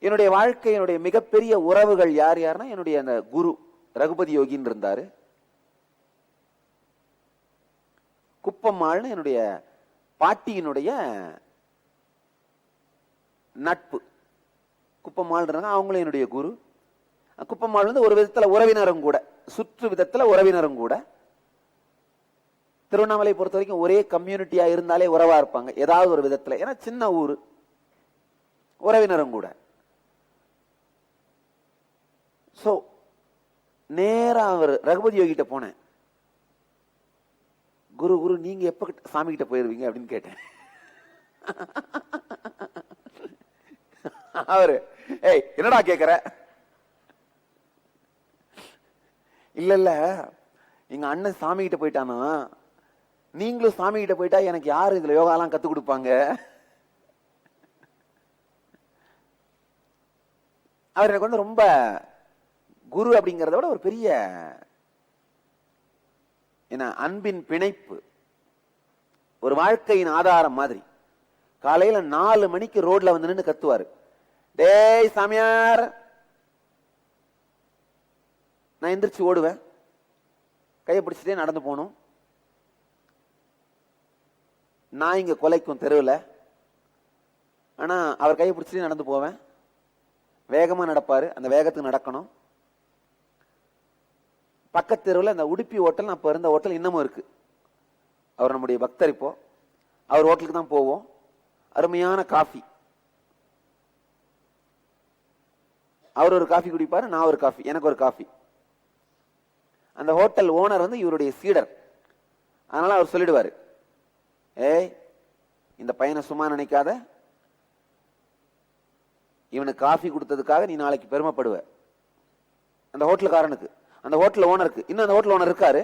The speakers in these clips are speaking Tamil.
என்னுடைய வாழ்க்கையினுடைய மிகப்பெரிய உறவுகள் யார் யாருன்னா, என்னுடைய அந்த குரு ரகுபதி யோகின்னு இருந்தாரு. குப்பம்மாள்னு என்னுடைய பாட்டியினுடைய நட்பு. குப்பம்மாள் இருந்தாங்க, அவங்களும் என்னுடைய குரு. குப்பம்மாள் வந்து ஒரு விதத்துல உறவினரும் கூட, சுற்று விதத்துல உறவினரும் கூட. திருவண்ணாமலை பொறுத்த வரைக்கும் ஒரே கம்யூனிட்டியா இருந்தாலே உறவா இருப்பாங்க ஏதாவது ஒரு விதத்துல. ஏன்னா சின்ன ஊரு, உறவினரும் கூட. சோ நேரா அவர் ரகுபதி யோகிட்ட போனேன். குரு குரு நீங்க எப்ப சாமி கிட்ட போயிருவீங்க அப்படின்னு கேட்டேன். அவரு ஏய் என்னடா கேக்குற? இல்ல இல்ல எங்க அண்ணன் சாமி கிட்ட போயிட்டானா, நீங்களும் சாமி கிட்ட போயிட்டா எனக்கு யாரு இதுல யோகாலாம் கத்து கொடுப்பாங்க? அவர் எனக்கு வந்து ரொம்ப குரு அப்படிங்கறத விட ஒரு பெரிய என்ன அன்பின் பிணைப்பு, ஒரு வாழ்க்கையின் ஆதாரம் மாதிரி. காலையில 4 மணிக்கு ரோட்ல வந்து நின்று கத்துவாரு, டேய் சாமியார். நான் எந்திரிச்சு ஓடுவேன், கையை பிடிச்சிட்டே நடந்து போகணும். நான் இங்க கொலைக்கும் தெருவில், ஆனா அவர் கையை பிடிச்சிட்டே நடந்து போவேன். வேகமா நடப்பாரு, அந்த வேகத்துக்கு நடக்கணும். பக்கத்து தெருவில் அந்த உடுப்பி ஹோட்டல், அப்ப இருந்த ஹோட்டல் இன்னமும் இருக்கு. அவர் நம்முடைய பக்தர். இப்போ அவர் ஹோட்டலுக்கு தான் போவோம். அருமையான காஃபி. அவர் ஒரு காஃபி குடிப்பாரு, நான் ஒரு காஃபி, எனக்கு ஒரு காஃபி. அந்த ஹோட்டல் ஓனர் வந்து இவருடைய சீடர். அதனால அவர் சொல்லிடுவாரு, ஏய் இந்த பையனை சும்மா நினைக்காத, இவனுக்கு காஃபி கொடுத்ததுக்காக நீ நாளைக்கு பெருமைப்படுவ. அந்த ஹோட்டலுக்காரனுக்கு, அந்த ஹோட்டல் ஓனருக்கு. இன்னும் அந்த ஹோட்டல் ஓனர் இருக்காரு,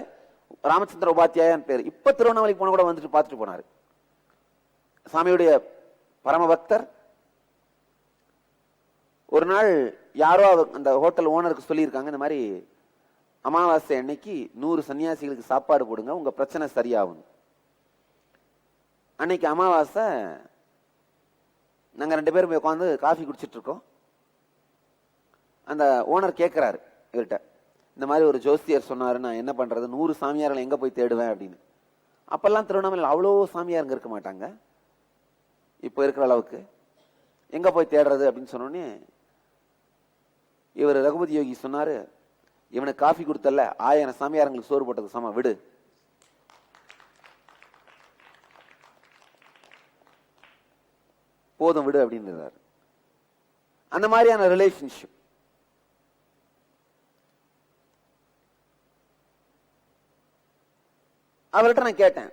ராமச்சந்திர உபாத்தியாயன் பேர். இப்ப திருவண்ணாமலைக்கு போன கூட வந்துட்டு பார்த்துட்டு போனாரு. சாமியுடைய பரம பக்தர். ஒரு நாள் யாரோ அந்த ஹோட்டல் ஓனருக்கு சொல்லியிருக்காங்க, இந்த மாதிரி அமாவாசை அன்னைக்கு 100 சன்னியாசிகளுக்கு சாப்பாடு போடுங்க, உங்க பிரச்சனை சரியாகும். அன்னைக்கு அமாவாசை, நாங்க 2 பேரும் உட்காந்து காஃபி குடிச்சிட்டு இருக்கோம். அந்த ஓனர் கேட்கிறாரு இவர்கிட்ட, இந்த மாதிரி ஒரு ஜோசியர் சொன்னாரு, நான் என்ன பண்றது, 100 சாமியார்களை எங்க போய் தேடுவேன் அப்படின்னு. அப்பெல்லாம் திருவண்ணாமலையில் அவ்வளோ சாமியாருங்க இருக்க மாட்டாங்க, இப்ப இருக்கிற அளவுக்கு. எங்க போய் தேடுறது அப்படின்னு சொன்னோடனே இவர் ரகுபதி யோகி சொன்னாரு, இவனுக்கு காஃபி கொடுத்தல 1000 சாமியாரங்களுக்கு சோறு போட்டது சம, விடு. போதும் விடு அப்படின்றாரு. அந்த மாதிரியான ரிலேஷன்ஷிப். அவர்கிட்ட நான் கேட்டேன்,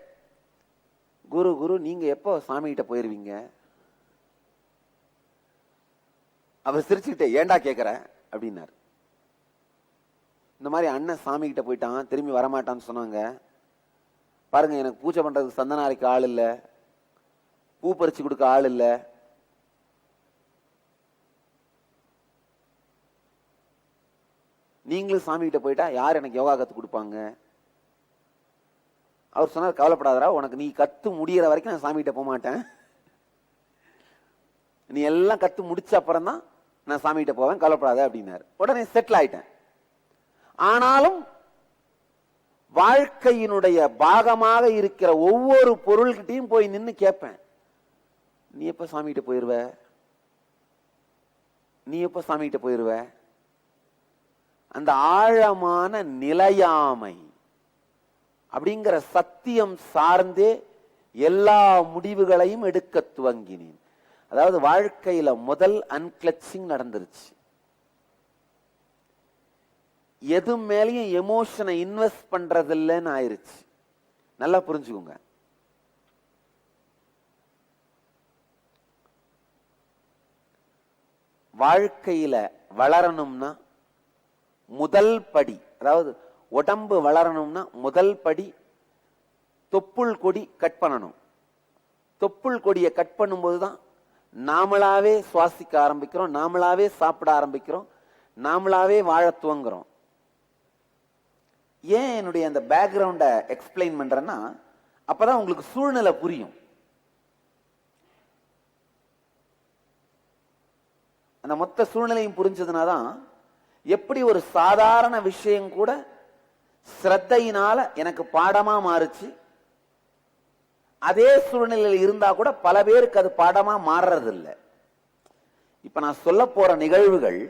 குரு குரு நீங்க எப்போ சாமி கிட்ட போயிருவீங்க? அவர் சிரிச்சுக்கிட்டே, ஏண்டா கேக்குற அப்படின்னாரு. இந்த மாதிரி அண்ணன் சாமி கிட்ட போயிட்டான், திரும்பி வரமாட்டான்னு சொன்னாங்க. பாருங்க, எனக்கு பூஜை பண்றதுக்கு சந்தனாரிக்கு ஆள் இல்ல, பூ பறிச்சு கொடுக்க ஆள் இல்ல. நீங்களும் சாமி கிட்ட போயிட்டா யார் எனக்கு யோகா கத்து கொடுப்பாங்க? அவர் சொன்னார், கவலைப்படாதரா, உனக்கு நீ கத்து முடியற வரைக்கும் நான் சாமி கிட்ட போக மாட்டேன். நீ எல்லாம் கத்து முடிச்ச அப்புறம் தான் நான் சாமி கிட்ட போவேன், கவலைப்படாத அப்படின்னாரு. உடனே செட்டில் ஆயிட்டேன். ஆனாலும் வாழ்க்கையினுடைய பாகமாக இருக்கிற ஒவ்வொரு பொருள்கிட்டையும் போய் நின்று கேட்பேன், நீ எப்ப சாமி கிட்ட போயிருவ, நீ எப்ப சாமி கிட்ட போயிருவ? அந்த ஆழமான நிலையாமை அப்படிங்கிற சத்தியம் சார்ந்தே எல்லா முடிவுகளையும் எடுக்க துவங்கினேன். அதாவது வாழ்க்கையில முதல் அன்கிளச்சிங் நடந்துருச்சு. எது மேலேயும் எமோஷனை இன்வெஸ்ட் பண்றது இல்லைன்னு ஆயிருச்சு. நல்லா புரிஞ்சுக்கோங்க. வாழ்க்கையில வளரணும்னா முதல் படி, அதாவது உடம்பு வளரணும்னா முதல் படி தொப்புள் கொடி கட் பண்ணணும். தொப்புள் கொடியை கட் பண்ணும்போதுதான் நாமளாவே சுவாசிக்க ஆரம்பிக்கிறோம், நாமளாவே சாப்பிட ஆரம்பிக்கிறோம், நாமளாவே வாழ துவங்குறோம். ஏன் என்னுடைய அந்த பேக்ரவுண்ட எக்ஸ்பிளைன் பண்றேன்னா, அப்பதான் உங்களுக்கு சூழ்நிலை புரியும். அந்த மொத்த சூழ்நிலையும் புரிஞ்சதுனாதான் எப்படி ஒரு சாதாரண விஷயம் கூட ஸ்ரத்தையினால எனக்கு பாடமா மாறுச்சு. அதே சூழ்நிலையில் இருந்தா கூட பல பேருக்கு அது பாடமா மாறுறது இல்லை. இப்ப நான் சொல்ல போற நிகழ்வுகள்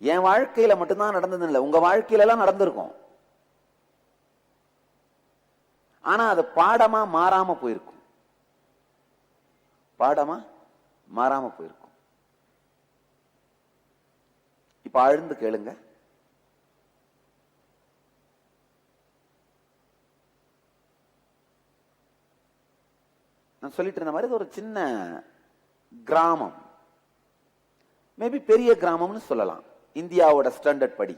என் வாழ்க்கையில மட்டும்தான் நடந்தது இல்லை, உங்க வாழ்க்கையில எல்லாம் நடந்திருக்கும். ஆனா அது பாடமா மாறாம போயிருக்கும். பாடமா மாறாம போயிருக்கும். இப்ப ஆழ்ந்து கேளுங்க. நான் சொல்லிட்டு இருந்த மாதிரி ஒரு சின்ன கிராமம், மேபி பெரிய கிராமம்னு சொல்லலாம் இந்தியாவோட ஸ்டாண்டர்ட் படி.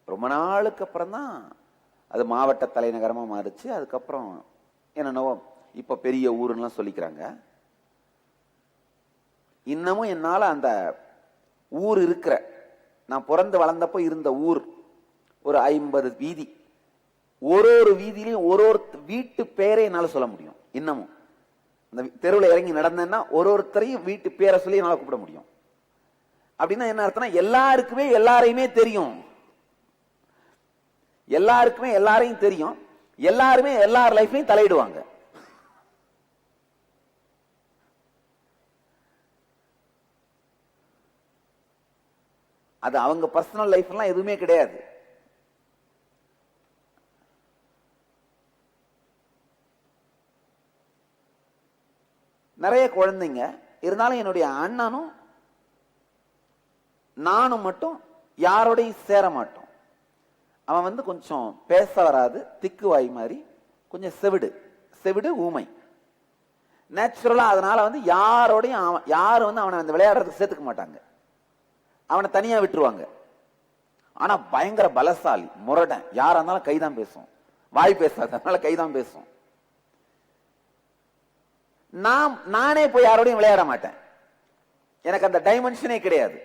ரொம்ப நாளுக்கு அப்புறம் தான் அது மாவட்ட தலைநகரமா மாறுச்சு. அதுக்கப்புறம் என்னென்னவோ இப்ப பெரிய ஊருன்னு சொல்லிக்கிறாங்க. இன்னமும் என்னால அந்த ஊர் இருக்கிற, நான் பிறந்து வளர்ந்தப்போ இருந்த ஊர் ஒரு 50 வீதி, ஒரு வீதியிலையும் ஒரு வீட்டு பேரை என்னால சொல்ல முடியும். இன்னமும் அந்த தெருவில் இறங்கி நடந்தேன்னா ஒருத்தரையும் வீட்டு பேரை சொல்லி என்னால கூப்பிட முடியும். அப்படின்னா என்ன அர்த்தம்னா, எல்லாருக்குமே எல்லாரையுமே தெரியும், எல்லாருக்குமே எல்லாரையும் தெரியும், எல்லாருமே எல்லார் லைஃப்லையும் தலையிடுவாங்க. அது அவங்க பர்சனல் லைஃப் எல்லாம் எதுவுமே கிடையாது. நிறைய குழந்தைங்க இருந்தாலும் என்னுடைய அண்ணனும் நானும் மட்டும் யாரோடையும் சேர மாட்டோம். அவன் கொஞ்சம் பேச வராது, திக்குவாய் மாதிரி, கொஞ்சம் செவிடு ஊமை நேச்சுரலா. அதனால யாரோடையும் யாரும் அவனை விளையாடுறதுக்கு சேர்த்துக்க மாட்டாங்க, அவனை தனியா விட்டுருவாங்க. ஆனா பயங்கர பலசாலி, முரடன், யாரா இருந்தாலும் கைதான் பேசும், வாய் பேசாது, அதனால கைதான் பேசும். நானே போய் யாரோடையும் விளையாட மாட்டேன், எனக்கு அந்த டைமென்ஷனே கிடையாது.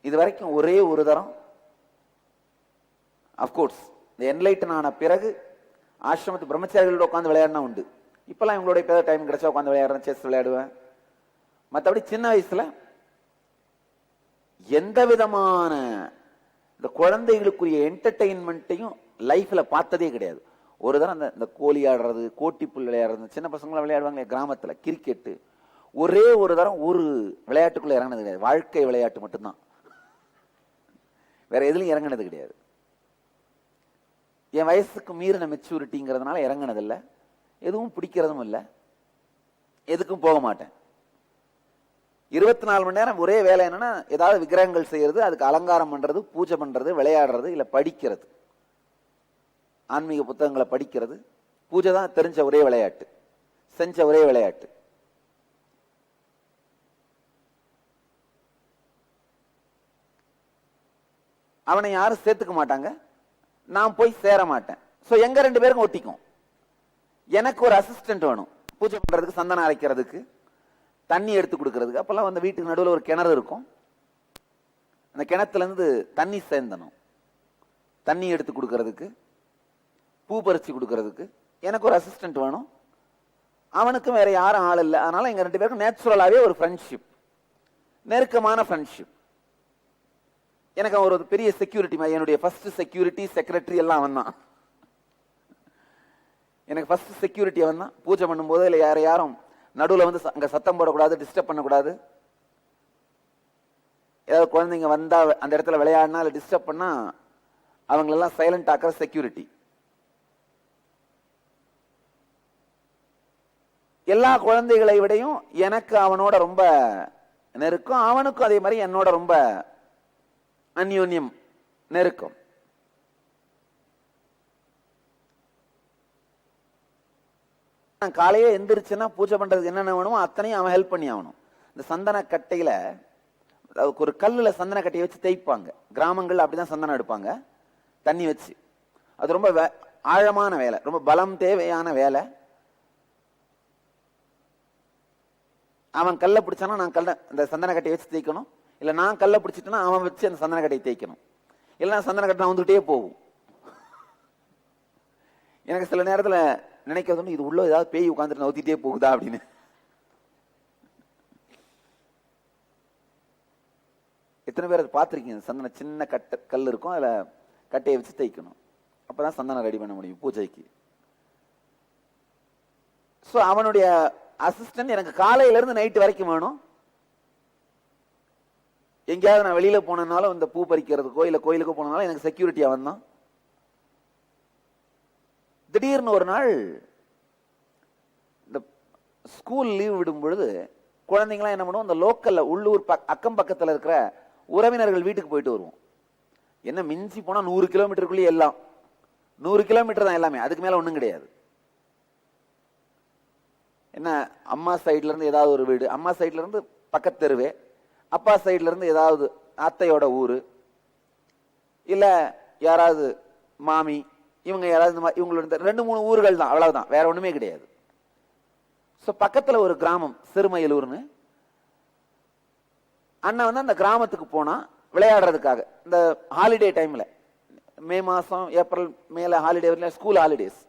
இது வரைக்கும் ஒரே ஒரு தரம், அப்கோர்ஸ் இந்த என்லைட்டன் ஆன பிறகு ஆசிரமத்து பிரம்மச்சாரிகளோட உட்காந்து விளையாடினா உண்டு. இப்பெல்லாம் இவங்களோட டைம் கிடைச்சா உட்காந்து விளையாடுறேன், செஸ் விளையாடுவேன். மற்றபடி சின்ன வயசுல எந்த விதமான இந்த குழந்தைகளுக்குரிய என்டர்டெயின்மெண்ட்டையும் லைஃப்ல பார்த்ததே கிடையாது. ஒரு தரம் இந்த கோழி ஆடுறது, கோட்டிப்புல் விளையாடுறது, சின்ன பசங்களாம் விளையாடுவாங்க கிராமத்துல, கிரிக்கெட்டு, ஒரே ஒரு தரம் ஒரு விளையாட்டுக்குள்ள இறங்கினது கிடையாது. வாழ்க்கை விளையாட்டு மட்டும்தான், வேற எதுலையும் இறங்கினது கிடையாது. என் வயசுக்கு மீறின மெச்சூரிட்டிங்கிறதுனால இறங்கினது இல்லை, எதுவும் பிடிக்கிறதும் இல்லை, எதுக்கும் போக மாட்டேன். 24 மணி நேரம் ஒரே வேலை என்னன்னா, ஏதாவது விக்கிரகங்கள் செய்யறது, அதுக்கு அலங்காரம் பண்றது, பூஜை பண்றது, விளையாடுறது, இல்ல படிக்கிறது, ஆன்மீக புத்தகங்களை படிக்கிறது. பூஜை தான் தெரிஞ்ச ஒரே விளையாட்டு, செஞ்ச ஒரே விளையாட்டு. அவனை யாரும் சேர்த்துக்க மாட்டாங்க, நான் போய் சேர மாட்டேன். சோ எங்க 2 பேருக்கும் ஒட்டிக்கும். எனக்கு ஒரு அசிஸ்டன்ட் வேணும், பூஜை பண்றதுக்கு, சந்தனம் அரைக்கிறதுக்கு, தண்ணி எடுத்து கொடுக்கறதுக்கு. அப்பெல்லாம் வீட்டுக்கு நடுவில் ஒரு கிணறு இருக்கும், அந்த கிணத்துல இருந்து தண்ணி சேர்ந்தனும், தண்ணி எடுத்து கொடுக்கறதுக்கு, பூ பறிச்சு கொடுக்கறதுக்கு எனக்கு ஒரு அசிஸ்டன்ட் வேணும். அவனுக்கும் வேற யாரும் ஆள் இல்லை. அதனால எங்க 2 பேருக்கும் நேச்சுரலாவே ஒரு ஃப்ரெண்ட்ஷிப், நெருக்கமான ஃப்ரெண்ட்ஷிப். எனக்கு ஒரு பெரிய செக்யூரிட்டி மாதிரி, என்னுடைய ஃபர்ஸ்ட் செக்யூரிட்டி, செக்ரட்டரி எல்லாம் அவன் தான். எனக்கு ஃபர்ஸ்ட் செக்யூரிட்டி அவன் தான். பூஜை பண்ணும்போது இல்லை யாரும் நடுவில் அங்க சத்தம் போடக்கூடாது, டிஸ்டர்ப் பண்ணக்கூடாது. ஏதாவது குழந்தைங்க வந்தா அந்த இடத்துல விளையாடினா இல்லை டிஸ்டர்ப் பண்ணா அவங்களெல்லாம் சைலண்ட் ஆக்கிற செக்யூரிட்டி. எல்லா குழந்தைகளை விடையும் எனக்கு அவனோட ரொம்ப நெருக்கம், அவனுக்கும் அதே மாதிரி என்னோட ரொம்ப அந்யோன்யம், நெருக்கம். காலையே எந்திரிச்சுன்னா பூஜை பண்றதுக்கு என்னென்ன வேணுமோ அத்தனையும் அவன் ஹெல்ப் பண்ணி ஆகணும். இந்த சந்தன கட்டையில ஒரு கல்லுல சந்தன கட்டையை வச்சு தேய்ப்பாங்க, கிராமங்கள்ல அப்படிதான் சந்தனம் எடுப்பாங்க தண்ணி வச்சு. அது ரொம்ப ஆழமான வேலை, ரொம்ப பலம் தேவையான வேலை. அவன் கல்லை பிடிச்சானா நான் அந்த சந்தன கட்டையை வச்சு தேய்க்கணும், இல்ல நான் கல்லை பிடிச்சிட்டேன்னா அவன் வச்சு அந்த சந்தன கட்டையை தேய்க்கணும், இல்லைன்னா சந்தன கட்டை வந்துட்டே போகும். எனக்கு சில நேரத்துல நினைக்கிறது, இது உள்ள ஏதாவது பேய் உட்காந்துட்டு நவுத்திட்டே போகுதா அப்படின்னு. எத்தனை பேர் அதை பார்த்துருக்கீங்க? சந்தன சின்ன கல் இருக்கும், அதுல கட்டையை வச்சு தைக்கணும், அப்பதான் சந்தனம் ரெடி பண்ண முடியும் பூஜைக்கு. சோ அவனுடைய அசிஸ்டன்ட் எனக்கு காலையில இருந்து நைட்டு வரைக்கும் வேணும். எங்கேயாவது நான் வெளியில போனாலும் இந்த பூ பறிக்கிறதுக்கோ இல்ல கோயிலுக்கோ போனாலும் எனக்கு செக்யூரிட்டி அவன் தான். திடீர்னு ஒரு நாள் இந்த ஸ்கூல் லீவ் விடும் பொழுது குழந்தைங்களாம் என்ன பண்ணுவோம், இந்த லோக்கல்ல உள்ளூர் அக்கம் பக்கத்துல இருக்கிற உறவினர்கள் வீட்டுக்கு போயிட்டு வருவோம். என்ன மிஞ்சி போனா 100 கிலோமீட்டருக்குள்ளேயே எல்லாம் 100 கிலோமீட்டர் தான் எல்லாமே, அதுக்கு மேல ஒண்ணும் கிடையாது. என்ன அம்மா சைட்ல இருந்து ஏதாவது ஒரு வீடு, அம்மா சைட்ல இருந்து பக்கத்து தெருவே, அப்பா சைட்ல இருந்து ஏதாவது அத்தையோட ஊரு, இல்ல யாராவது மாமி, இவங்க யாராவது இவங்களோட 2-3 ஊர்கள் தான், அவ்வளவுதான், வேற ஒண்ணுமே கிடையாது. பக்கத்துல ஒரு கிராமம் சிறுமயிலூர்னு. அண்ணா வந்து அந்த கிராமத்துக்கு போனா விளையாடுறதுக்காக, இந்த ஹாலிடே டைம்ல, மே மாசம் ஏப்ரல் மேல ஹாலிடே, ஸ்கூல் ஹாலிடேஸ்.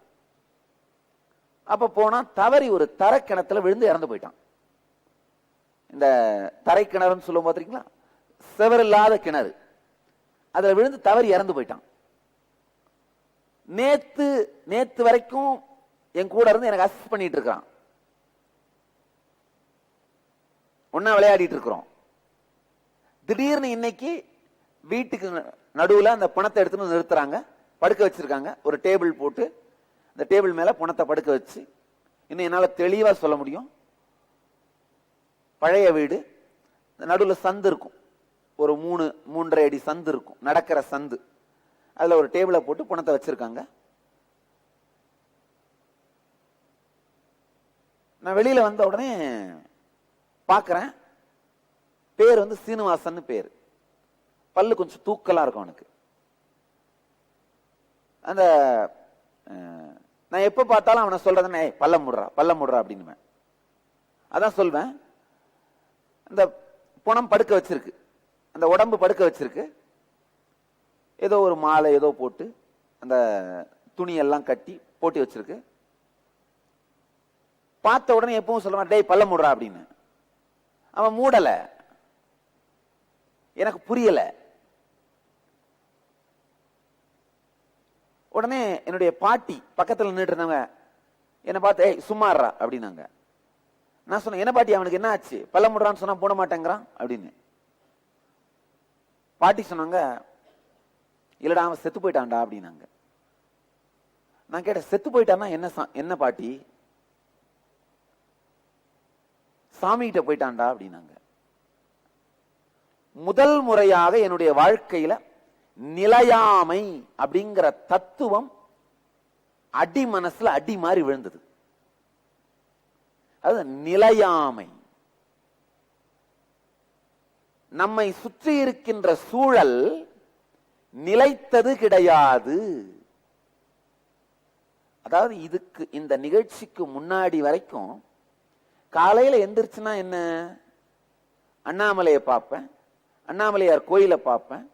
அப்ப போனா தவறி ஒரு தரை கிணத்துல விழுந்து இறந்து போயிட்டான். இந்த தரை கிணறுன்னு சொல்லுவோம் பாத்தீங்களா, செவரில்லாத கிணறு, அதுல விழுந்து தவறி இறந்து போயிட்டான். நேத்து வரைக்கும் என் கூட இருந்து எனக்கு அசிஸ்ட் பண்ணிட்டு இருக்கான், ஒன்னா விளையாடிட்டு இருக்கிறோம். திடீர்னு இன்னைக்கு வீட்டுக்கு நடுவுல அந்த பணத்தை எடுத்துன்னு நிறுத்துறாங்க, படுக்க வச்சிருக்காங்க, ஒரு டேபிள் போட்டு அந்த டேபிள் மேல பணத்தை படுக்க வச்சு. இன்னும் என்னால தெளிவா சொல்ல முடியும், பழைய வீடு, நடுவுல சந்து இருக்கும், ஒரு 3.5 அடி சந்து இருக்கும், நடக்கிற சந்து, அதுல ஒரு டேபிளை போட்டு பணத்தை வச்சிருக்காங்க. நான் வெளியில வந்த உடனே பாக்குறேன், பேர் வந்து சீனிவாசன் பேர், பல்லு கொஞ்சம் தூக்கலா இருக்கும் அவனுக்கு. அந்த நான் எப்ப பார்த்தாலும் அவனை சொல்றதுன்னு, பல்ல முடுறா அப்படின்னு அதான் சொல்வேன். அந்த புணம் படுக்க வச்சிருக்கு, அந்த உடம்பு படுக்க வச்சிருக்கு, ஏதோ ஒரு மாலை ஏதோ போட்டு அந்த துணியெல்லாம் கட்டி போட்டு வச்சிருக்கு. பார்த்த உடனே எப்பவும் சொல்லுவான், டேய் பல்ல முடுறா அப்படின்னு. அவன் மூடல, எனக்கு புரியல. உடனே என்னுடைய பாட்டி பக்கத்துல நின்றுட்டு இருந்தாங்க, என்ன பார்த்து சும்மாறா அப்படின்னாங்க. நான் சொன்னேன், என்ன பாட்டி அவனுக்கு என்ன ஆச்சு, பல்ல முடுறான்னு சொன்னா போட மாட்டேங்கிறான் அப்படின்னு. பாட்டி சொன்னாங்க, இல்லடா அவன் செத்து போயிட்டான்டா அப்படின்னாங்க. நான் கேட்டேன், செத்து போயிட்டான்னா என்ன பாட்டி? சாமி கிட்ட போயிட்டான்டா அப்படின்னாங்க. முதல் முறையாக என்னுடைய வாழ்க்கையில நிலையாமை அப்படிங்கிற தத்துவம் அடி மனசுல அடி மாறி விழுந்தது. அது நிலையாமை. நம்மை சுற்றி இருக்கின்ற சூழல் நிலைத்தது கிடையாது. அதாவது இதுக்கு, இந்த நிகழ்ச்சிக்கு முன்னாடி வரைக்கும் காலையில எந்திரிச்சுன்னா என்ன, அண்ணாமலையை பார்ப்பேன், அண்ணாமலையார் கோயிலை பார்ப்பேன்.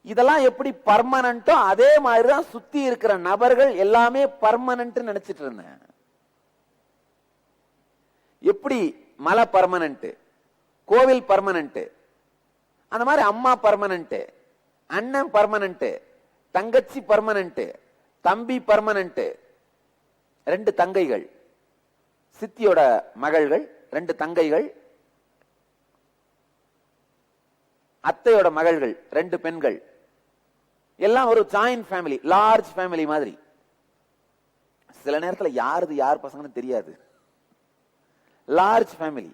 இதெல்லாம் எப்படி பர்மனன்ட்டோ அதே மாதிரிதான் சுத்தி இருக்கிற நபர்கள் எல்லாமே பர்மனன்ட் நினைச்சிட்டு இருந்தேன். எப்படி மலை பர்மனன்ட், கோவில் பர்மனன்ட், அந்த மாதிரி அம்மா பர்மனன்ட், அண்ணன் பர்மனன்ட், தங்கச்சி பர்மனன்ட், தம்பி பர்மனன்ட், 2 தங்கைகள், சித்தியோட மகள்கள் 2 தங்கைகள், அத்தையோட மகள்கள் 2 பெண்கள், எல்லாம் ஒரு ஜாயிண்ட் ஃபேமிலி, லார்ஜ் ஃபேமிலி மாதிரி. சில நேரத்தில் யாருது யார் பசங்கன்னு தெரியாது, லார்ஜ் ஃபேமிலி.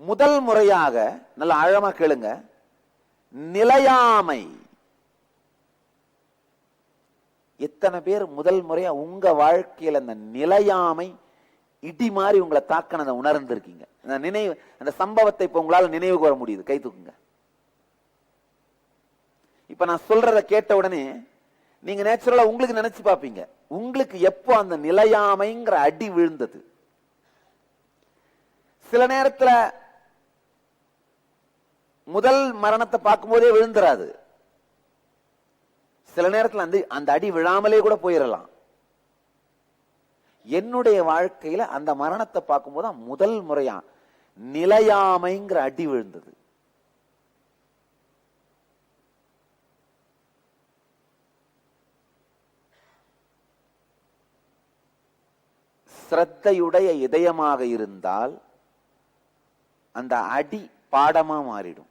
முதல் முறையாக, நல்ல ஆழமா கேளுங்க, நிலையாமை. எத்தனை பேர் முதல் முறையா உங்க வாழ்க்கையில் அந்த நிலையாமை இடி மாதிரி உங்களை தாக்கனதை உணர்ந்திருக்கீங்க? நினைவு, அந்த சம்பவத்தை இப்ப உங்களால நினைவு கூற முடியுது? கை தூக்குங்க. இப்ப நான் சொல்றத கேட்ட உடனே நீங்க நேச்சுரலா உங்களுக்கு நினைச்சு பாப்பீங்க, உங்களுக்கு எப்போ அந்த நிலையாமைங்கிற அடி விழுந்தது. சில நேரத்துல முதல் மரணத்தை பார்க்கும் போதே விழுந்துராது, சில நேரத்துல அந்த அடி விழாமலே கூட போயிடலாம். என்னுடைய வாழ்க்கையில அந்த மரணத்தை பார்க்கும் போது முதல் முறையா நிலையாமைங்கிற அடி விழுந்தது. சிரத்தையுடைய இதயமாக இருந்தால் அந்த அடி பாடமா மாறிடும்.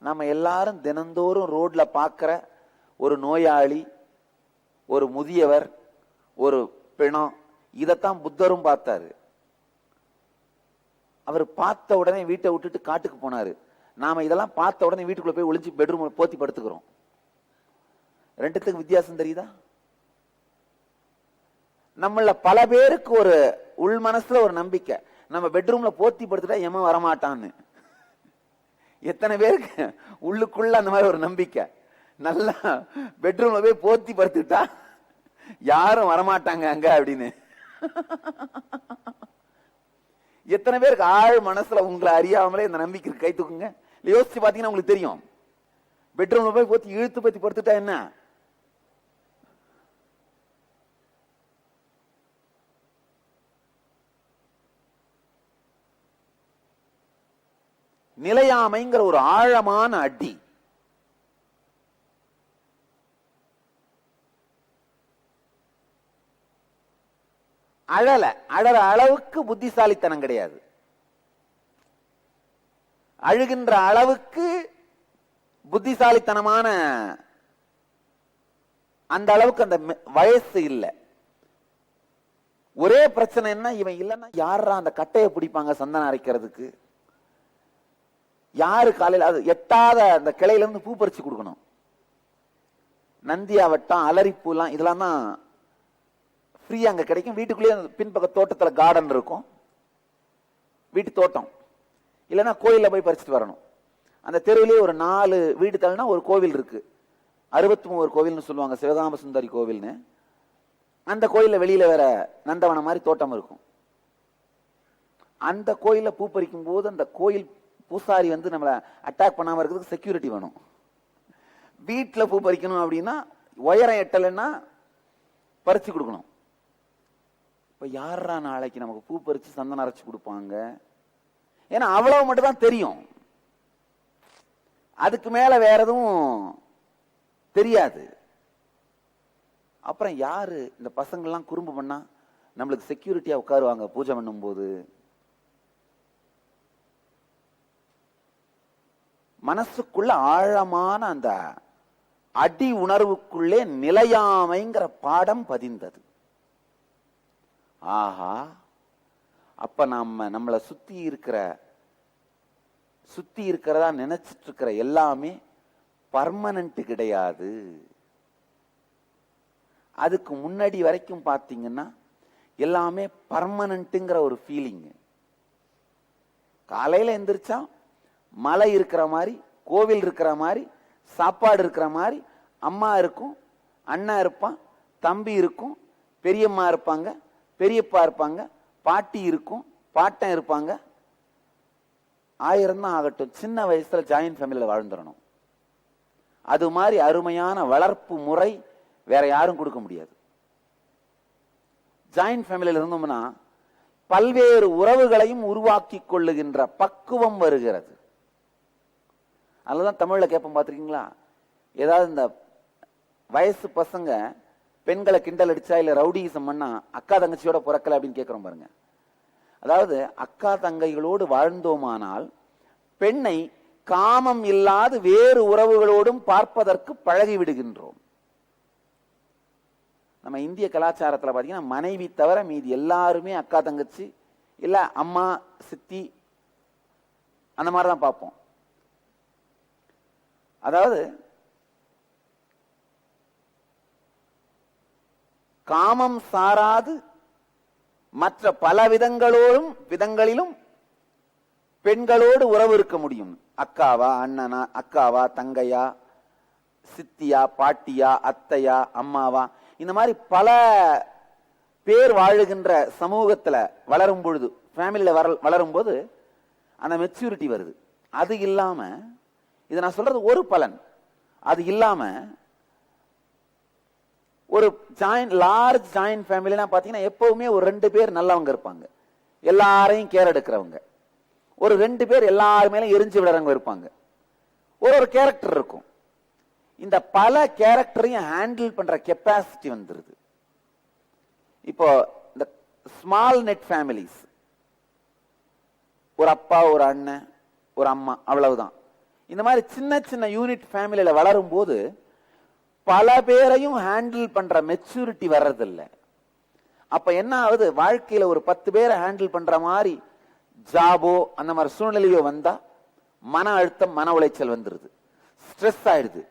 நம்ம எல்லாரும் தினந்தோறும் ரோட்ல பார்க்கிற ஒரு நோயாளி, ஒரு முதியவர், ஒரு பிணம், இதத்தான் புத்தரும் பார்த்தாரு. அவர் பார்த்த உடனே வீட்டை விட்டுட்டு காட்டுக்கு போனாரு. நாம இதெல்லாம் பார்த்த உடனே வீட்டுக்குள்ள போய் ஒளிஞ்சு பெட்ரூம் போத்தி படுத்துக்கிறோம். ரெண்டுத்துக்கு வித்தியாசம் தெரியுதா? நம்மள பல பேருக்கு ஒரு உள் மனசுல ஒரு நம்பிக்கை, நம்ம பெட்ரூம்ல போத்தி படுத்துட்டா எம வரமாட்டான்னு. எத்தனை பேருக்கு உள்ளுக்குள்ள அந்த மாதிரி ஒரு நம்பிக்கை, நல்லா பெட்ரூம்ல போய் போத்தி படுத்துட்டா யாரும் வரமாட்டாங்க அங்க அப்படின்னு. எத்தனை பேருக்கு ஆழ் மனசுல உங்களை அறியாமலே இந்த நம்பிக்கை கை தூக்குங்க. யோசிச்சு பாத்தீங்கன்னா உங்களுக்கு தெரியும், பெட்ரூம்ல போய் போத்தி இழுத்து பத்தி படுத்துட்டா என்ன? நிலையாமைங்கிற ஒரு ஆழமான அடி. அழற அளவுக்கு புத்திசாலித்தனம் கிடையாது, அழுகின்ற அளவுக்கு புத்திசாலித்தனமான அந்த அளவுக்கு அந்த வயசு இல்லை. ஒரே பிரச்சனை என்ன, இவன் இல்லைன்னா யாரா அந்த கட்டையை பிடிப்பாங்க சந்தனம் அரைக்கிறதுக்கு? யாரு காலையில் அது எட்டாத அந்த கிளையில இருந்து பூ பறிச்சு கொடுக்கணும். நந்தியாவட்டம், அலரிப்பூ எல்லாம் இதெல்லாம் தான் ஃப்ரீயா அங்க கிடைக்கும். வீட்டுக்குள்ளேயே பின்பக்க தோட்டத்துல கார்டன் இருக்கும், வீட்டு தோட்டம். இல்லைன்னா கோயில போய் பறிச்சுட்டு வரணும். அந்த தெருவிலேயே ஒரு 4 வீடு தள்ளினா ஒரு கோவில் இருக்கு, 63 கோவில்னு சொல்லுவாங்க, சிவகாம சுந்தரி கோவில்னு. அந்த கோயில வெளியில வேற நந்தவனம் மாதிரி தோட்டம் இருக்கும். அந்த கோயில பூ பறிக்கும் போது அந்த கோயில் பூசாரி வந்து நம்மளை அட்டாக் பண்ணாம இருக்கிறதுக்கு செக்யூரிட்டி வேணும். வீட்டுல பூ பறிக்கணும் அப்படின்னா உயரம் எட்டலைன்னா பறிச்சு கொடுக்கணும். இப்ப யாரா நாளைக்கு நமக்கு பூ பறிச்சு சந்தனம் அரைச்சு கொடுப்பாங்க? ஏன்னா அவ்வளவு மட்டும் தான் தெரியும், அதுக்கு மேல வேற எதுவும் தெரியாது. அப்புறம் யாரு இந்த பசங்கள்லாம் குறும்பு பண்ணா நம்மளுக்கு செக்யூரிட்டியா உட்காருவாங்க பூஜை பண்ணும் போது? மனசுக்குள்ள ஆழமான அந்த அடி உணர்வுக்குள்ளே நிலையாமைங்கிற பாடம் பதிந்தது. ஆஹா, அப்ப நம்மளை சுத்தி இருக்கிறதா நினைச்சிட்டு இருக்கிற எல்லாமே பர்மனன்ட் கிடையாது. அதுக்கு முன்னாடி வரைக்கும் பாத்தீங்கன்னா எல்லாமே பர்மனன்ட்ங்கிற ஒரு ஃபீலிங். காலையில எந்திரிச்சா மலை இருக்கிற மாதிரி, கோவில் இருக்கிற மாதிரி, சாப்பாடு இருக்கிற மாதிரி, அம்மா இருக்கும், அண்ணா இருப்பான், தம்பி இருக்கும், பெரியம்மா இருப்பாங்க, பெரியப்பா இருப்பாங்க, பாட்டி இருக்கும், பாட்டன் இருப்பாங்க. 1000 தான் ஆகட்டும், சின்ன வயசுல ஜாயின்ட் ஃபேமிலியில வாழ்ந்துடணும். அது மாதிரி அருமையான வளர்ப்பு முறை வேற யாரும் கொடுக்க முடியாது. ஜாயின்ட் ஃபேமிலியில இருந்தோம்னா பல்வேறு உறவுகளையும் உருவாக்கி கொள்ளுகின்ற பக்குவம் வருகிறது. அதுதான் தமிழ்ல கேட்போம், பார்த்திருக்கீங்களா? ஏதாவது இந்த வயசு பசங்க பெண்களை கிண்டல் அடிச்சா இல்ல ரவுடிசம் பண்ணா அக்கா தங்கச்சியோட பிறக்கல அப்படின்னு கேட்கிறோம் பாருங்க. அதாவது அக்கா தங்கைகளோடு வாழ்ந்தோமானால் பெண்ணை காமம் இல்லாது வேறு உறவுகளோடும் பார்ப்பதற்கு பழகி விடுகின்றோம். நம்ம இந்திய கலாச்சாரத்தில் பாத்தீங்கன்னா மனைவி தவிர மீதி எல்லாருமே அக்கா தங்கச்சி இல்ல அம்மா சித்தி அந்த மாதிரிதான் பார்ப்போம். அதாவது காமம் சாராது மற்ற பல விதங்களிலும் பெண்களோடு உறவு இருக்க முடியும். அக்காவா, அண்ணனா, அக்காவா, தங்கையா, சித்தியா, பாட்டியா, அத்தையா, அம்மாவா, இந்த மாதிரி பல பேர் வாழுகின்ற சமூகத்துல வளரும் பொழுது, ஃபேமிலியில வளரும் போது அந்த மெச்சூரிட்டி வருது. அது இல்லாம, இது நான் சொல்றது ஒரு பலன், அது இல்லாம ஒரு லார்ஜ் ஜாயின்ட் ஃபேமிலினா பாத்தீங்கன்னா எப்பவுமே ஒரு 2 பேர் நல்லவங்க இருப்பாங்க, எல்லாரையும் கேர் எடுக்கிறவங்க. ஒரு 2 பேர் எல்லாருமே எரிஞ்சு விடுறவங்க இருப்பாங்க. ஒரு கேரக்டர் இருக்கும். இந்த பல கேரக்டரையும் ஹேண்டில் பண்ற கெப்பாசிட்டி வந்துருது. இப்போ இந்த ஸ்மால் நெட் ஃபேமிலிஸ், ஒரு அப்பா, ஒரு அண்ணன், ஒரு அம்மா, அவ்வளவுதான். இந்த மாதிரி சின்ன சின்ன யூனிட் ஃபேமிலியில வளரும் போது பல பேரையும் ஹேண்டில் பண்ற மெச்சூரிட்டி வர்றதில்ல. அப்ப என்ன ஆகுது, வாழ்க்கையில ஒரு 10 பேரை ஹேண்டில் பண்ற மாதிரி ஜாபோ அந்த மாதிரி சூழ்நிலையோ வந்தா மன அழுத்தம், மன உளைச்சல் வந்துருது, ஸ்ட்ரெஸ் ஆயிடுது.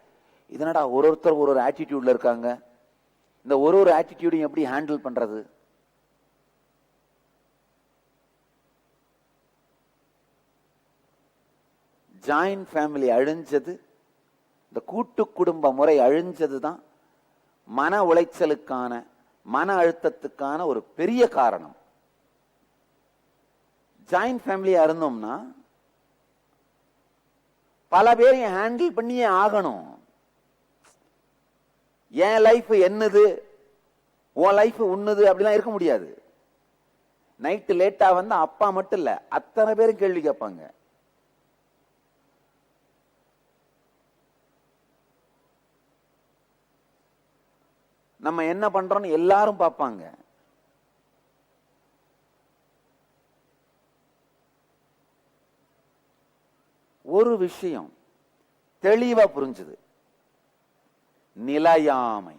இதனடா ஒருத்தர் ஒரு ஆட்டிடியூட்ல இருக்காங்க, இந்த ஒரு ஆட்டிடியூடையும் எப்படி ஹேண்டில் பண்றது? ஜாயிண்ட் ஃபேமிலி அழிஞ்சது, இந்த கூட்டு குடும்ப முறை அழிஞ்சதுதான் மன உளைச்சலுக்கான, மன அழுத்தத்துக்கான ஒரு பெரிய காரணம். ஜாயிண்ட் ஃபேமிலியா இருந்தோம்னா பல பேரையும் ஹேண்டில் பண்ணியே ஆகணும். என் லைஃப் என்னது, உன் லைஃப் உன்னது அப்படிலாம் இருக்க முடியாது. நைட்டு லேட்டா வந்து அப்பா மட்டும் இல்ல, அத்தனை பேரும் கேள்வி கேட்பாங்க. நம்ம என்ன பண்றோம்னு எல்லாரும் பார்ப்பாங்க. ஒரு விஷயம் தெளிவா புரிஞ்சுது, நிலையாமை.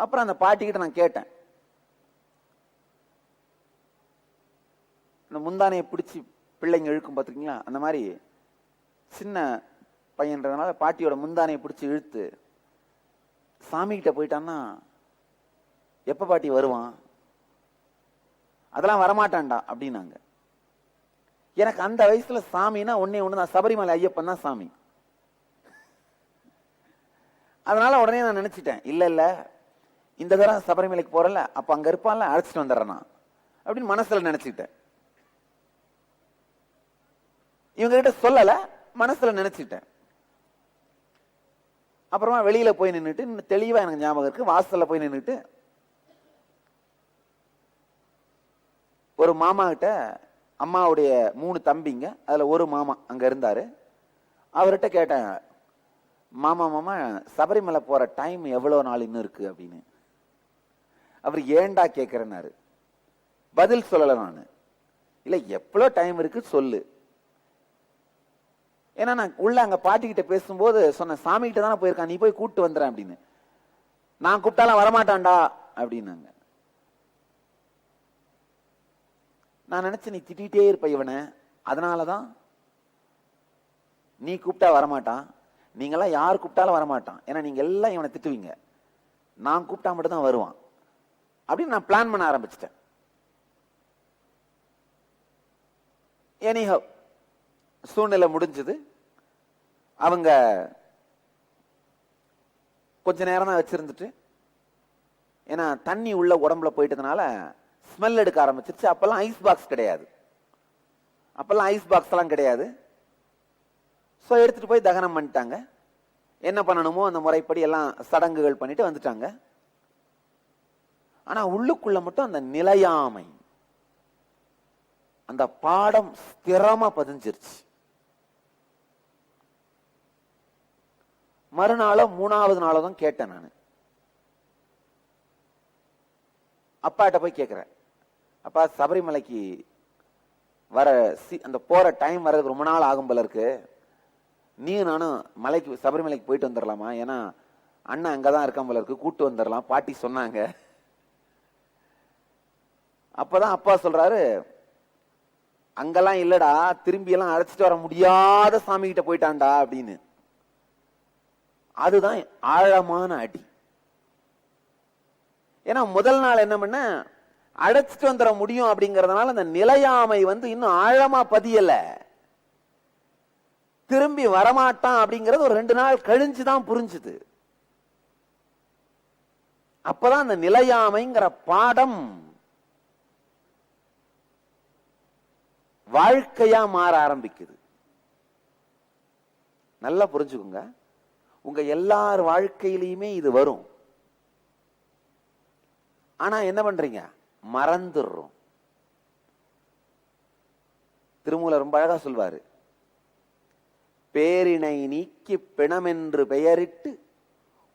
அப்புறம் அந்த பாட்டிக்கிட்ட நான் கேட்டேன், இந்த முந்தானையை பிடிச்சி பிள்ளைங்க இழுக்கும் பார்த்துருக்கீங்களா, அந்த மாதிரி சின்ன பையன்றதுனால பாட்டியோட முந்தானையை பிடிச்சி இழுத்து சாமி கிட்ட போயிட்டான்னா எப்ப பாட்டி வருவான், அதெல்லாம் வரமாட்டான்டா அப்படின்னாங்க. எனக்கு அந்த வயசுல சாமின்னா ஒன்னே ஒண்ணுதான், சபரிமலை ஐயப்பன் தான் சாமி. அதனால உடனே நான் நினைச்சிட்டேன், இல்ல இல்ல இந்த தடவை சபரிமலைக்கு போறல, அப்ப அங்க இருப்பான்ல, அழைச்சிட்டு வந்துடுறேன் அப்படின்னு மனசுல நினைச்சுட்டேன். இவங்க கிட்ட சொல்லல, மனசுல நினைச்சிட்டேன். அப்புறமா வெளியில போய் நின்றுட்டு, தெளிவா எனக்கு ஞாபகம் இருக்கு, வாசல்ல போய் நின்றுட்டு ஒரு மாமா கிட்ட, அம்மாவுடைய 3 தம்பிங்க, அதுல ஒரு மாமா அங்க இருந்தாரு, அவர்கிட்ட கேட்டேன், மாமா மாமா சபரிமலை போற டைம் எவ்வளவு நாள் இன்னும் இருக்கு அப்படின்னு. அவர் ஏண்டா கேட்கிறேன்னாரு. பதில் சொல்லல நானு. இல்ல எவ்வளவு டைம் இருக்கு சொல்லு. ஏன்னா நான் உள்ள அங்க பாட்டிக்கிட்ட பேசும்போது சொன்ன, சாமி கிட்ட தானே போயிருக்கான், நீ போய் கூப்பிட்டு வந்துறேன் அப்படின்னு. நான் கூப்பிட்டாலும் வரமாட்டான்டா அப்படின்னாங்க. நான் நினைச்சேன், நீ திட்டிகிட்டே இருப்ப இவனை, அதனாலதான் நீ கூப்பிட்டா வரமாட்டான், நீங்கெல்லாம் யார் கூப்பிட்டாலும் வரமாட்டான், ஏன்னா நீங்க எல்லாம் இவனை திட்டுவீங்க, நான் கூப்பிட்டா மட்டும் தான் வருவான் அப்படின்னு நான் பிளான் பண்ண ஆரம்பிச்சிட்டேன். எனிஹவ் சூழ்நிலை முடிஞ்சது. அவங்க கொஞ்ச நேரம் தான் வச்சிருந்துட்டு, ஏன்னா தண்ணி உள்ள உடம்புல போயிட்டதுனால ஸ்மெல் எடுக்க ஆரம்பிச்சிருச்சு. அப்பெல்லாம் ஐஸ் பாக்ஸ் கிடையாது, அப்பெல்லாம் ஐஸ் பாக்ஸ் எல்லாம் கிடையாது. சோ எடுத்துட்டு போய் தகனம் பண்ணிட்டாங்க. என்ன பண்ணணுமோ அந்த முறைப்படி எல்லாம் சடங்குகள் பண்ணிட்டு வந்துட்டாங்க. ஆனா உள்ளுக்குள்ள மட்டும் அந்த நிலையாமை, அந்த பாடம் ஸ்திரமா பதிஞ்சிருச்சு. மறுநாளோ 3வது நாளோ தான் கேட்டேன் நான். அப்பாட்ட போய் கேட்கிறேன், அப்பா சபரிமலைக்கு வர அந்த போற டைம் வர்றதுக்கு ரொம்ப நாள் ஆகும் போல இருக்கு, நீ நானும் மலைக்கு சபரிமலைக்கு போயிட்டு வந்துடலாமா, ஏன்னா அண்ணன் அங்கதான் இருக்கான் போல இருக்கு, கூட்டு வந்துடலாம் பாட்டி சொன்னாங்க. அப்பதான் அப்பா சொல்றாரு, அங்கெல்லாம் இல்லடா, திரும்பி எல்லாம் அழைச்சிட்டு வர முடியாத சாமி கிட்ட போயிட்டான்டா அப்படின்னு. அதுதான் ஆழமான அடி. ஏன்னா முதல் நாள் என்ன பண்ண, அழைச்சிட்டு வந்துட முடியும் அப்படிங்கறதுனால அந்த நிலையாமை வந்து இன்னும் ஆழமா பதியல, திரும்பி வரமாட்டான் அப்படிங்கறது ஒரு 2 நாள் கழிஞ்சுதான் புரிஞ்சுது. அப்பதான் அந்த நிலையாமைங்கிற பாடம் வாழ்க்கையா மாற ஆரம்பிக்குது. நல்லா புரிஞ்சுக்குங்க, உங்க எல்லார் வாழ்க்கையிலுமே இது வரும். ஆனா என்ன பண்றீங்க, மறந்துடுறோம். திருமூலர் ரொம்ப அழகா சொல்வாரு, பேரினை நீக்கி பிணமென்று பெயரிட்டு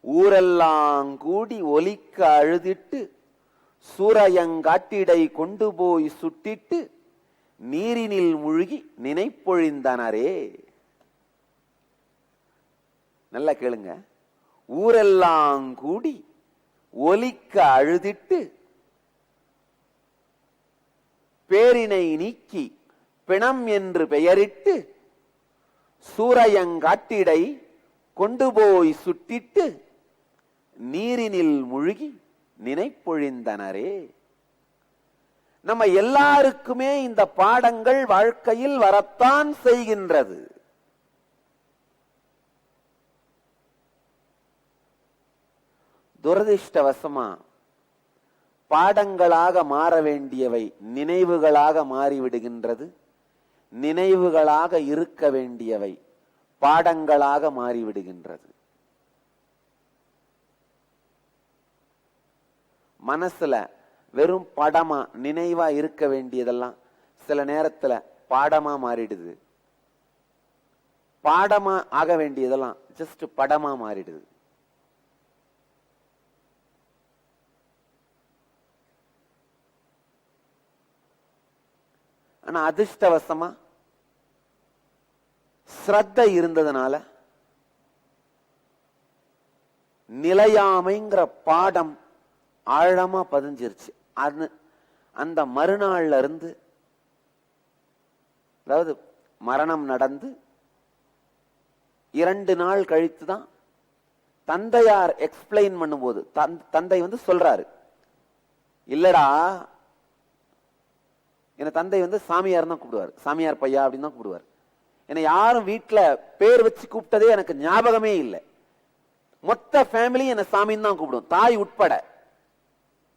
ஊரெல்லாம் கூடி ஒலிக்க அழுதிட்டு சூரையங்காட்டிடை கொண்டு போய் சுட்டிட்டு நீரினில் மூழ்கி நினைப்பொழிந்தனரே. நல்லா கேளுங்க. ஊரெல்லாம் கூடி ஒலிக்க அழுதிட்டு பேரினை நீக்கி பிணம் என்று பெயரிட்டு சூரையங்காட்டிடை கொண்டு போய் சுட்டிட்டு நீரினில் மூழ்கி நினைப்பொழிந்தனரே. நம்ம எல்லாருக்குமே இந்த பாடங்கள் வாழ்க்கையில் வரத்தான் செய்கின்றது. துரதிர்ஷ்டவசமா பாடங்களாக மாற வேண்டியவை நினைவுகளாக மாறிவிடுகின்றது. நினைவுகளாக இருக்க வேண்டியவை பாடங்களாக மாறிவிடுகின்றது. மனசுல வெறும் படமா நினைவா இருக்க வேண்டியதெல்லாம் சில நேரத்துல பாடமா மாறிடுது. பாடமா ஆக வேண்டியதெல்லாம் ஜஸ்ட் படமா மாறிடுது. ஆனா அதிர்ஷ்டவசமா ஸ்ரத்த இருந்ததுனால நிலையாமைங்கிற பாடம் ஆழமா பதிஞ்சிருச்சு. அது அந்த மறுநாள்ல இருந்து, அதாவது மரணம் நடந்து 2 நாள் கழித்துதான் தந்தையார் எக்ஸ்பிளைன் பண்ணும்போது தந்தை சொல்றாரு, இல்லடா, என்ன தந்தை சாமியார் தான் கூப்பிடுவார், சாமியார் பையா அப்படின்னு தான் கூப்பிடுவார். என்னை யாரும் வீட்டுல பேர் வச்சு கூப்பிட்டதே எனக்கு ஞாபகமே இல்லை. மொத்த ஃபேமிலி என்ன சாமின்னு தான் கூப்பிடும், தாய் உட்பட.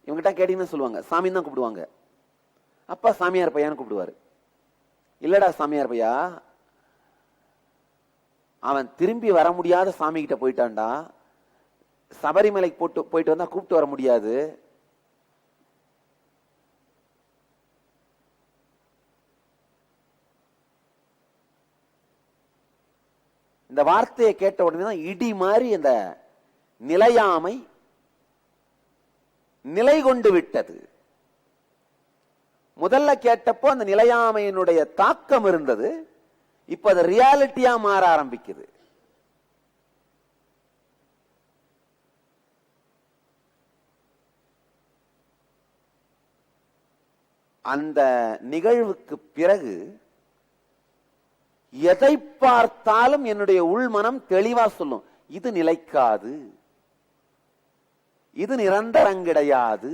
இவங்கிட்ட கேட்டீங்கன்னு சொல்லுவாங்க சாமின்னு தான் கூப்பிடுவாங்க. அப்பா சாமியார் பையான்னு கூப்பிடுவாரு. இல்லடா சாமியார் பையா, அவன் திரும்பி வர முடியாத சாமி கிட்ட போயிட்டான்டா, சபரிமலைக்கு போயிட்டு வந்தா கூப்பிட்டு வர முடியாது. இந்த வார்த்தையை கேட்ட உடனே தான் இடி மாதிரி அந்த நிலையாமை நிலை கொண்டு விட்டது. முதல்ல கேட்டப்போ அந்த நிலையாமையினுடைய தாக்கம் இருந்தது. இப்ப அது ரியாலிட்டியா மாற ஆரம்பிக்குது. அந்த நிகழ்வுக்கு பிறகு எதை பார்த்தாலும் என்னுடைய உள்மனம் தெளிவா சொல்லும், இது நிலைக்காது, இது நிரந்தரம் கிடையாது.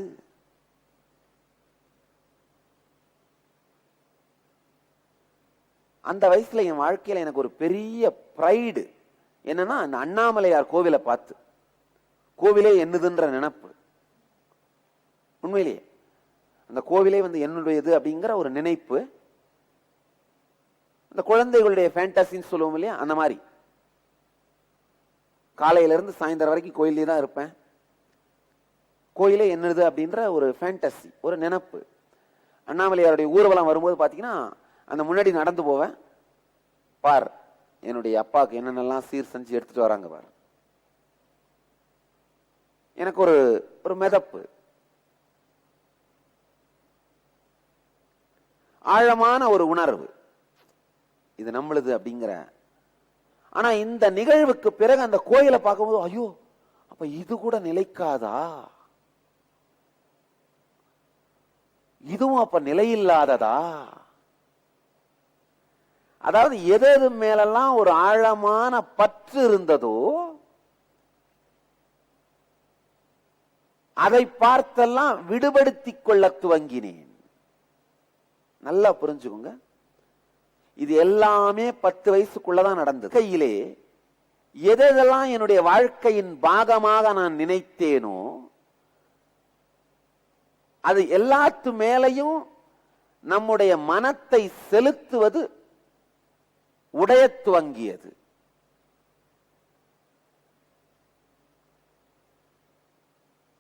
அந்த வயசுல என் வாழ்க்கையில எனக்கு ஒரு பெரிய பிரைடு என்னன்னா, அந்த அண்ணாமலையார் கோவிலை பார்த்து கோவிலே என்னதுன்ற நினைப்பு. உண்மையிலேயே அந்த கோவிலே என்னுடையது அப்படிங்கிற ஒரு நினைப்பு. அந்த குழந்தைகளுடைய ஃபேண்டசின்னு சொல்லுவோம் இல்லையா, அந்த மாதிரி காலையில இருந்து சாயந்தரம் வரைக்கும் கோயிலே தான் இருப்பேன். கோயிலே என்னது அப்படின்ற ஒரு ஃபேண்டசி, ஒரு நினைப்பு. அண்ணாமலையாருடைய ஊர்வலம் வரும்போது பாத்தீங்கன்னா அந்த முன்னாடி நடந்து போவேன். பார், என்னுடைய அப்பாவுக்கு என்னென்னலாம் சீர் செஞ்சு எடுத்துட்டு வராங்க பார். எனக்கு ஒரு மிதப்பு, ஆழமான ஒரு உணர்வு, இது நம்மளுது அப்படிங்கிற. ஆனா இந்த நிகழ்வுக்கு பிறகு அந்த கோயிலை பார்க்கும்போது, ஐயோ, அப்ப இது கூட நிலைக்காதா, இதுவும் அப்ப நிலையில்லாததா. அதாவது எது மேலெல்லாம் ஒரு ஆழமான பற்று இருந்ததோ அதை பார்த்தெல்லாம் விடுபடுத்திக் கொள்ள துவங்கினேன். நல்லா புரிஞ்சுக்கோங்க, இது எல்லாமே 10 வயசுக்குள்ளதான் நடந்தது. கையிலே எதெல்லாம் என்னுடைய வாழ்க்கையின் பாகமாக நான் நினைத்தேனோ அது எல்லாத்து மேலையும் நம்முடைய மனத்தை செலுத்துவது உடைய துவங்கியது.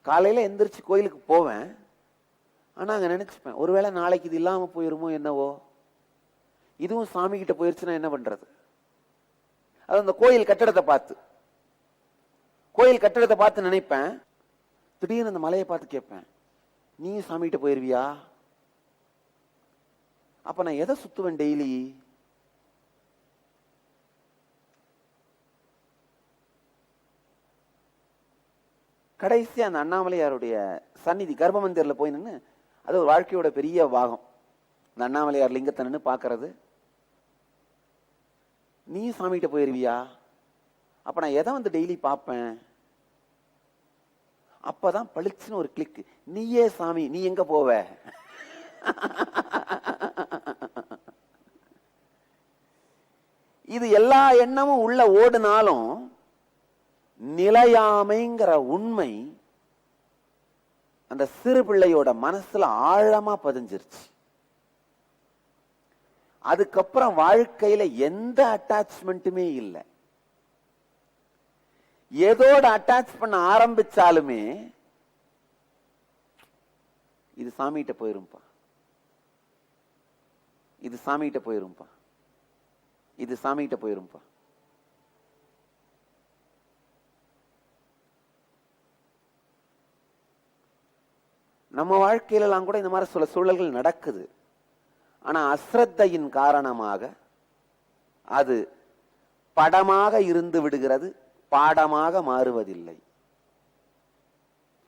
காலையில எந்திரிச்சு கோயிலுக்கு போவேன். ஆனா அங்க நினைச்சுப்பேன், ஒருவேளை நாளைக்கு இது இல்லாம போயிருமோ என்னவோ, இதுவும் சாமி கிட்ட போயிருச்சுன்னா என்ன பண்றது. அது அந்த கோயில் கட்டடத்தை பார்த்து நினைப்பேன். திடீர்னு அந்த மலையை பார்த்து கேட்பேன், நீ சாமிகிட்ட போயிருவியா? அப்ப நான் எதை சுத்துவேன் டெய்லி? கடைசி அந்த அண்ணாமலையாருடைய சந்நிதி கர்ப்ப மந்திரில போய் நின்று, அது ஒரு வாழ்க்கையோட பெரிய பாகம். அந்த அண்ணாமலையார் லிங்கத்தை நின்று பாக்குறது. நீ சாமிகிட்ட போயிருவியா? அப்ப நான் எதை வந்து டெய்லி பார்ப்பேன்? அப்பதான் பளிச்சுன்னு ஒரு கிளிக், நீயே சாமி, நீ எங்க போவ? இது எல்லா எண்ணமும் உள்ள ஓடுனாலும் நிலையாமைங்கிற உண்மை அந்த சிறு பிள்ளையோட மனசுல ஆழமா பதிஞ்சிருச்சு. அதுக்கப்புறம் வாழ்க்கையில எந்த அட்டாச்மெண்ட்டுமே இல்லை. எதோட அட்டாச் பண்ண ஆரம்பிச்சாலுமே இது சாமிகிட்ட போயிரும்பா, இது சாமிகிட்ட போயிரும்பா, இது சாமிகிட்ட போயிரும்பா. நம்ம வாழ்க்கையிலாம் கூட இந்த மாதிரி சில சூழல்கள் நடக்குது. ஆனா அஸ்ரத்தையின் காரணமாக அது படமாக இருந்து விடுகிறது, பாடமாக மாறுவதில்லை.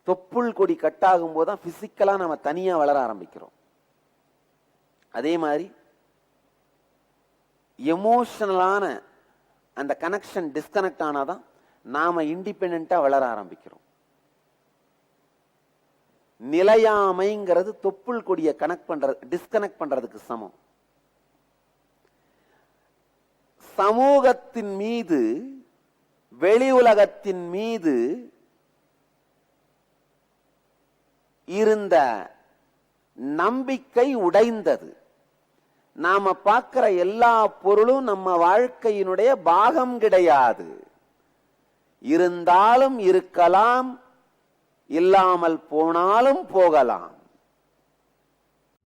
தொப்புள் கொடி கட்டாகும் போதுதான் பிசிக்கலா நம்ம தனியா வளர ஆரம்பிக்கிறோம். அதே மாதிரி எமோஷனலான அந்த கனெக்ஷன் டிஸ்கனெக்ட் ஆனாதான் நாம இண்டிபெண்டா வளர ஆரம்பிக்கிறோம். நிலையாமைங்கிறது தொப்புள் கொடிய டிஸ்கனெக்ட் பண்றதுக்கு சமம். சமூகத்தின் மீது, வெளி உலகத்தின் மீது இருந்த நம்பிக்கை உடைந்தது. நாம பார்க்கிற எல்லா பொருளும் நம்ம வாழ்க்கையினுடைய பாகம் கிடையாது. இருந்தாலும் இருக்கலாம், இல்லாமல் போனாலும் போகலாம்.